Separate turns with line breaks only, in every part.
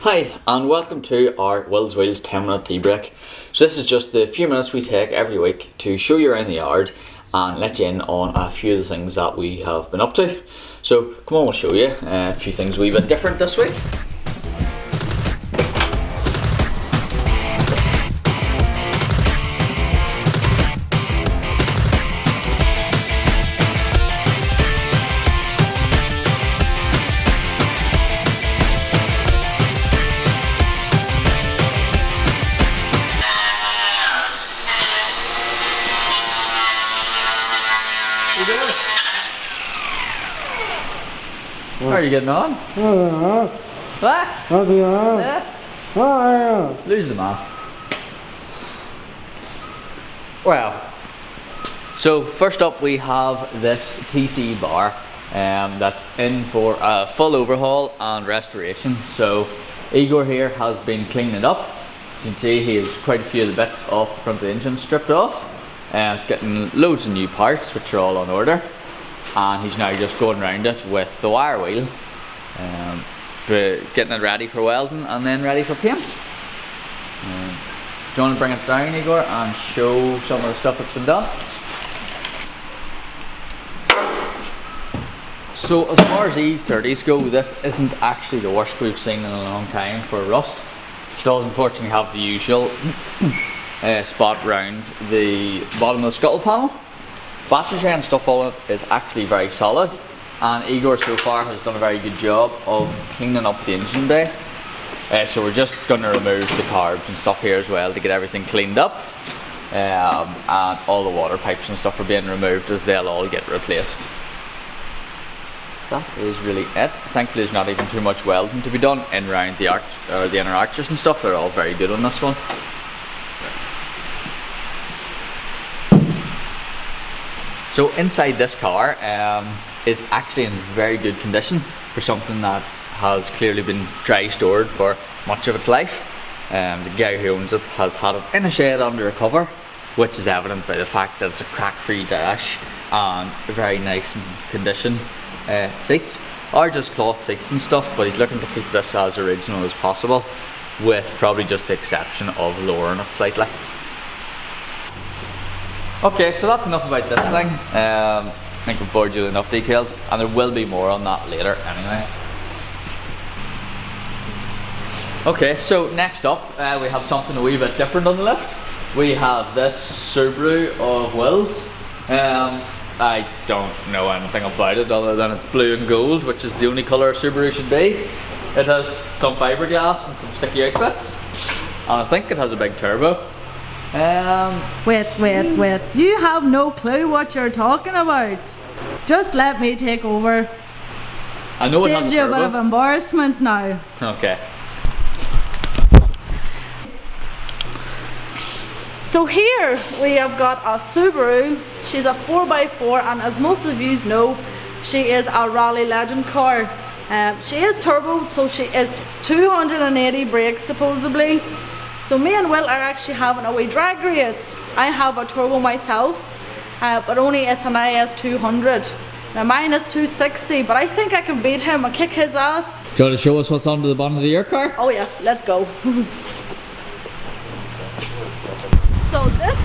Hi and welcome to our Willswheels 10-minute tea break. So this is just the few minutes we take every week to show you around the yard and let you in on a few of the things that we have been up to. So come on, we'll show you a few things a wee bit different this week. How are you getting on? What? Yeah. Lose the man. Well, so first up we have this TC Baur that's in for a full overhaul and restoration. So Igor here has been cleaning it up. As you can see, he has quite a few of the bits off the front of the engine stripped off. He's getting loads of new parts which are all on order. And he's now just going around it with the wire wheel, getting it ready for welding and then ready for paint. Do you want to bring it down, Igor, and show some of the stuff that's been done? So as far as E30s go, this isn't actually the worst we've seen in a long time for rust. It does unfortunately have the usual spot round the bottom of the scuttle panel. Battery tray and stuff on it is actually very solid, and Igor so far has done a very good job of cleaning up the engine bay. So we're just going to remove the carbs and stuff here as well to get everything cleaned up, and all the water pipes and stuff are being removed as they'll all get replaced. That is really it. Thankfully there's not even too much welding to be done in around the arch, or the inner arches and stuff. They're all very good on this one. So inside this car is actually in very good condition for something that has clearly been dry stored for much of its life. The guy who owns it has had it in a shed under a cover, which is evident by the fact that it's a crack-free dash and very nice condition seats. Are just cloth seats and stuff, but he's looking to keep this as original as possible, with probably just the exception of lowering it slightly. Okay, so that's enough about this thing. I think we've bored you with enough details, and there will be more on that later anyway. Okay, so next up we have something a wee bit different on the lift. We have this Subaru of Wills. I don't know anything about it other than it's blue and gold, which is the only colour a Subaru should be. It has some fiberglass and some sticky out bits, and I think it has a big turbo.
Wait. You have no clue what you're talking about. Just let me take over.
I know it has a turbo.
Saves you a bit of embarrassment now.
Okay.
So here we have got a Subaru. She's a 4x4, and as most of you know, she is a rally legend car. She is turbo, so she is 280 brakes supposedly. So me and Will are actually having a wee drag race. I have a turbo myself, but only it's an IS 200. Now mine is 260, but I think I can beat him and kick his ass.
Do you want to show us what's under the bonnet of your car?
Oh yes, let's go. So this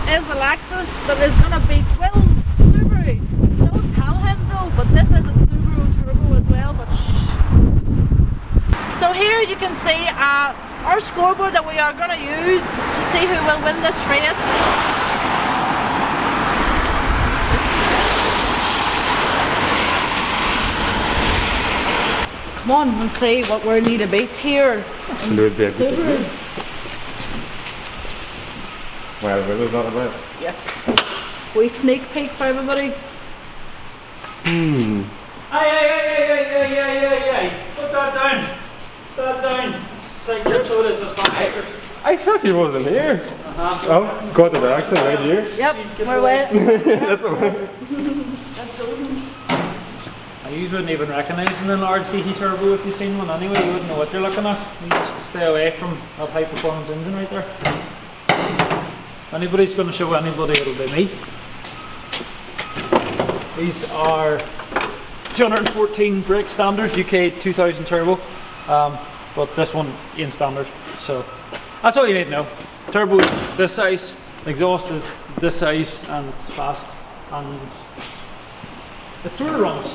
is the Lexus that is going to beat Will's Subaru. Don't tell him though, but this is a Subaru turbo as well, but shh. So here you can see our scoreboard that we are going to use to see who will win this race. Come on and see what we need to beat here. Subaru.
Well, we've got about.
Yes. We sneak peek for everybody.
Hey, put that down. Put that down.
I thought he wasn't here. Oh, got it actually right here.
Yep, we're wet.
That's alright.
You wouldn't even recognise an enlarged CT turbo if you've seen one anyway. You wouldn't know what you're looking at. You just stay away from that high performance engine right there. Anybody's going to show anybody, it'll be me. These are 214 brake standard UK 2000 turbo. but this one ain't standard. So that's all you need to know. Turbo is this size, exhaust is this size, and it's fast, and it sort of runs.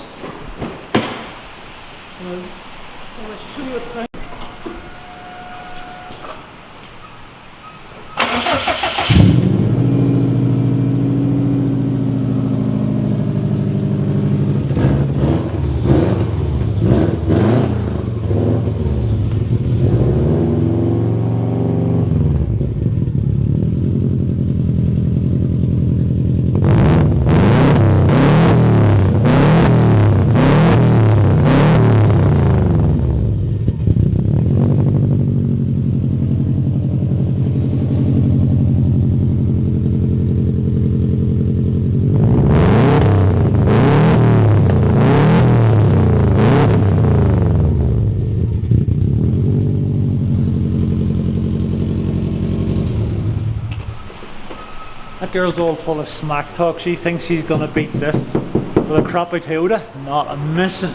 That girl's all full of smack talk. She thinks she's gonna beat this with a crappy Toyota. Not a mission.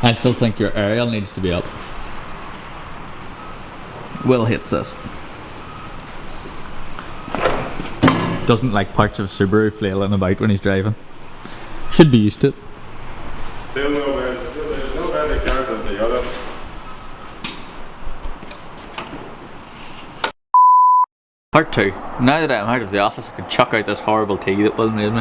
I still think your aerial needs to be up. Will hits this. Doesn't like parts of Subaru flailing about when he's driving. Should be used to it.
Still no better car than the other.
Part 2. Now that I'm out of the office, I can chuck out this horrible tea that Will made me.